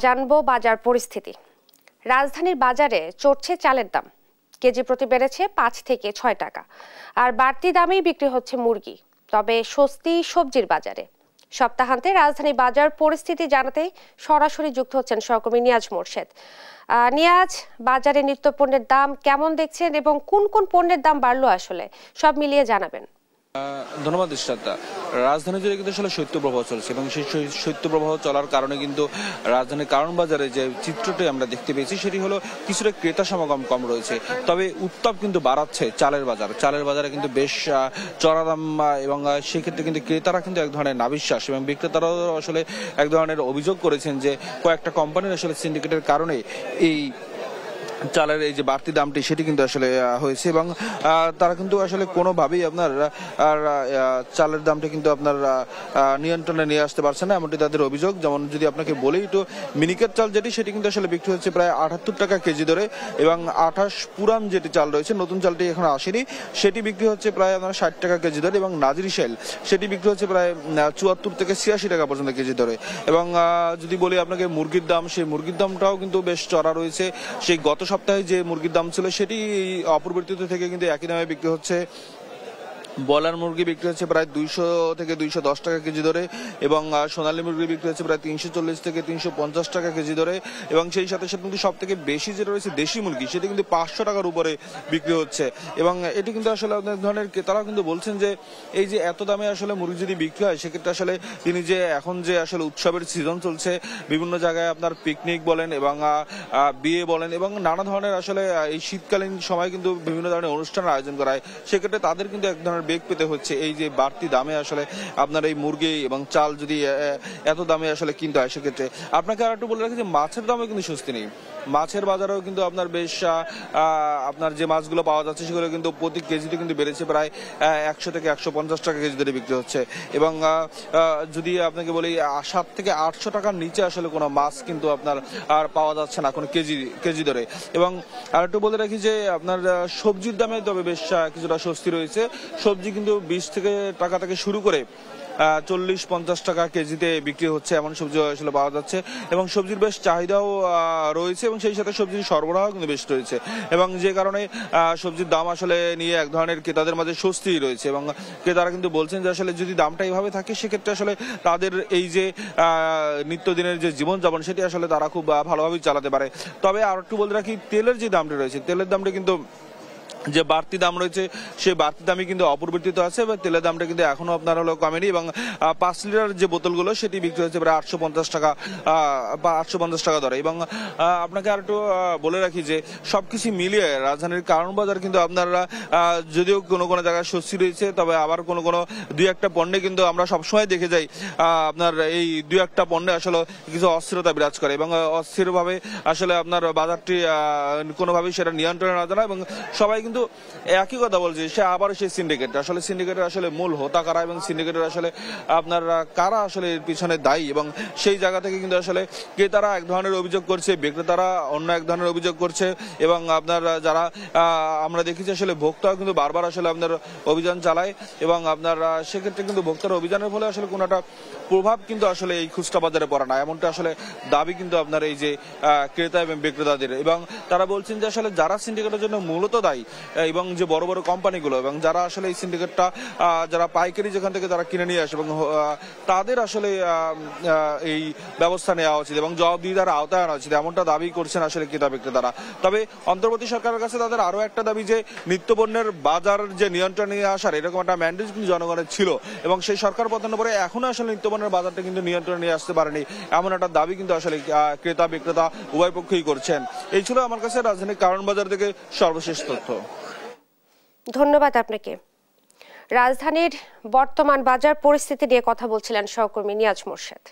জানবো বাজার পরিস্থিতি। রাজধানীর বাজারে চড়ছে চালের দাম, কেজি প্রতি বেড়েছে 5 থেকে 6 টাকা, আর বাড়তি দামেই বিক্রি হচ্ছে মুরগি। তবে স্বস্তি সবজির বাজারে। সপ্তাহান্তে রাজধানী বাজার পরিস্থিতি জানাতে সরাসরি যুক্ত হচ্ছেন সহকর্মী নিয়াজ মোরশেদ। নিয়াজ, বাজারে নিত্যপণ্যের দাম কেমন দেখছেন এবং কোন কোন পণ্যের দাম বাড়লো আসলে সব মিলিয়ে জানাবেন। ধন্যবাদ ইশরাত। রাজধানী জুড়ে কিন্তু আসলে শৈত্যপ্রবাহ চলছে এবং সেই শৈত্যপ্রবাহ চলার কারণে কিন্তু রাজধানীর কারণ বাজারে যে চিত্রটি আমরা দেখতে পেয়েছি সেটি হলো কিছুটা ক্রেতা সমাগম কম রয়েছে। তবে উত্তাপ কিন্তু বাড়াচ্ছে চালের বাজারে কিন্তু বেশ চড়া দাম এবং সেক্ষেত্রে কিন্তু ক্রেতারা কিন্তু এক ধরনের নাবিশ্বাস এবং বিক্রেতারাও আসলে এক ধরনের অভিযোগ করেছেন যে কয়েকটা কোম্পানির আসলে সিন্ডিকেটের কারণে এই চালের এই যে বাড়তি দামটি সেটি কিন্তু আসলে হয়েছে এবং তারা কিন্তু আসলে কোনোভাবেই আপনার চালের দামটি কিন্তু আপনার নিয়ন্ত্রণে নিয়ে আসতে পারছে না, এমনটি তাদের অভিযোগ। যেমন যদি আপনাকে বলি, তো মিনিকেট চাল যেটি সেটি কিন্তু আসলে বিক্রি হচ্ছে প্রায় 78 টাকা কেজি ধরে এবং 28 পুরান যেটি চাল রয়েছে, নতুন চালটি এখন আসেনি, সেটি বিক্রি হচ্ছে প্রায় আপনার 60 টাকা কেজি ধরে এবং নাজরি সেল সেটি বিক্রি হচ্ছে প্রায় 74 থেকে 86 টাকা পর্যন্ত কেজি ধরে। এবং যদি বলি আপনাকে মুরগির দাম, সেই মুরগির দামটাও কিন্তু বেশ চড়া রয়েছে। সেই গত সপ্তাহে যে মুরগির দাম ছিল সেটি অপরিবর্তিত থেকে কিন্তু একই দামে বিক্রি হচ্ছে। ব্রয়লার মুরগি বিক্রি হচ্ছে প্রায় 200 থেকে 210 টাকা কেজি ধরে এবং সোনালী মুরগি বিক্রি হচ্ছে প্রায় 340 থেকে 350 টাকা কেজি ধরে এবং সেই সাথে সাথে কিন্তু সব থেকে বেশি যেটা রয়েছে দেশি মুরগি, সেটি কিন্তু 500 টাকার উপরে বিক্রি হচ্ছে। এবং এটি কিন্তু আসলে অনেক ধরনের ক্রেতারাও কিন্তু বলছেন যে এই যে এত দামে আসলে মুরগি যদি বিক্রি হয়, সেক্ষেত্রে আসলে তিনি যে এখন যে আসলে উৎসবের সিজন চলছে, বিভিন্ন জায়গায় আপনার পিকনিক বলেন এবং বিয়ে বলেন এবং নানা ধরনের আসলে এই শীতকালীন সময় কিন্তু বিভিন্ন ধরনের অনুষ্ঠানের আয়োজন করা হয়, সেক্ষেত্রে তাদের কিন্তু এক ধরনের বেগ পেতে হচ্ছে এই যে বাড়তি দামে আসলে আপনার এই মুরগি এবং চাল যদি এত দামে আসলে কিনতে হয়। সেক্ষেত্রে আপনাকে আর একটু বলে রাখি যে মাছের দামে কিন্তু স্বস্তি নেই। মাছের বাজারেও কিন্তু আপনার বেশ আপনার যে মাছগুলো পাওয়া যাচ্ছে সেগুলো কিন্তু প্রতি কেজিতে কিন্তু বেড়েছে প্রায় 100 থেকে 150 টাকা কেজি ধরে বিক্রি হচ্ছে এবং যদি আপনাকে বলি 7 থেকে 800 টাকার নিচে আসলে কোনো মাছ কিন্তু আপনার আর পাওয়া যাচ্ছে না কোনো কেজি ধরে। এবং আর একটু বলে রাখি যে আপনার সবজির দামে তবে বেশ কিছুটা স্বস্তি রয়েছে। সবজি কিন্তু 20 টাকা থেকে শুরু করে 40-50 টাকা কেজিতে বিক্রি হচ্ছে, এমন সবজি আসলে পাওয়া যাচ্ছে এবং সবজির বেশ চাহিদাও রয়েছে এবং সেই সাথে সবজির সরবরাহ কিন্তু বেশ রয়েছে এবং যে কারণে সবজির দাম আসলে নিয়ে এক ধরনের ক্রেতাদের মাঝে স্বস্তি রয়েছে এবং ক্রেতারা কিন্তু বলছেন যে আসলে যদি দামটা এইভাবে থাকে সেক্ষেত্রে আসলে তাদের এই যে নিত্যদিনের যে জীবনযাপন সেটি আসলে তারা খুব ভালোভাবেই চালাতে পারে। তবে আর একটু বলে রাখি, তেলের যে দামটি রয়েছে, তেলের দামটা কিন্তু যে বাড়তি দাম রয়েছে সেই বাড়তি দামই কিন্তু অপরিবর্তিত আছে এবং তেলের দামটা কিন্তু এখনো আপনার হলো কমেনি এবং 5 লিটার যে বোতলগুলো সেটি বিক্রি হচ্ছে প্রায় 850 টাকা বা 850 টাকা দরে। এবং আপনাকে আর একটু বলে রাখি যে সবকিছু মিলিয়ে রাজধানীর কারণ বাজার কিন্তু আপনারা যদিও কোনো কোনো জায়গায় স্বস্তি রয়েছে, তবে আবার কোনো কোনো দুই একটা পণ্যে কিন্তু আমরা সবসময় দেখে যাই আপনার এই দুই একটা পণ্যে আসলে কিছু অস্থিরতা বিরাজ করে এবং অস্থিরভাবে আসলে আপনার বাজারটি কোনোভাবেই সেটা নিয়ন্ত্রণে না জানা এবং সবাই কিন্তু একই কথা বলছে সে আবার সেই সিন্ডিকেটের আসলে মূল হোতা কারা এবং সিন্ডিকেটের আসলে আপনার কারা আসলে এর পিছনে দায়ী এবং সেই জায়গা থেকে কিন্তু আসলে ক্রেতারা এক ধরনের অভিযোগ করছে, বিক্রেতারা অন্য এক ধরনের অভিযোগ করছে এবং আপনার যারা আমরা দেখেছি আসলে ভোক্তাও কিন্তু বারবার আসলে আপনার অভিযান চালায় এবং আপনার সেক্ষেত্রে কিন্তু ভোক্তার অভিযানের ফলে আসলে কোনো একটা প্রভাব কিন্তু আসলে এই খুচরা বাজারে পড়ে না, এমনটা আসলে দাবি কিন্তু আপনার এই যে ক্রেতা এবং বিক্রেতাদের। এবং তারা বলছেন যে আসলে যারা সিন্ডিকেটের জন্য মূলত দায়ী এবং যে বড় বড় কোম্পানিগুলো এবং যারা আসলে এই সিন্ডিকেটটা যারা পাইকারি যেখান থেকে যারা কিনে নিয়ে আসে এবং তাদের আসলে এই ব্যবস্থা নেওয়া উচিত এবং জবাবদিহিতার আওতায় আনা উচিত, এমনটা দাবি করছেন আসলে ক্রেতা বিক্রেতারা। তবে অন্তর্বর্তী সরকারের কাছে তাদের আরো একটা দাবি যে নিত্যপণ্যের বাজার যে নিয়ন্ত্রণে নিয়ে আসার এরকম একটা ম্যান্ডেট কিন্তু জনগণের ছিল এবং সেই সরকার পতনের পরে এখনো আসলে নিত্যপণ্যের বাজারটা কিন্তু নিয়ন্ত্রণে নিয়ে আসতে পারেনি, এমন একটা দাবি কিন্তু আসলে ক্রেতা বিক্রেতা উভয় পক্ষই করছেন। এই ছিল আমার কাছে রাজধানীর কারণ বাজার থেকে সর্বশেষ তথ্য। ধন্যবাদ আপনাকে। রাজধানীর বর্তমান বাজার পরিস্থিতি নিয়ে কথা বলছিলেন সহকর্মী নিয়াজ মোরশেদ।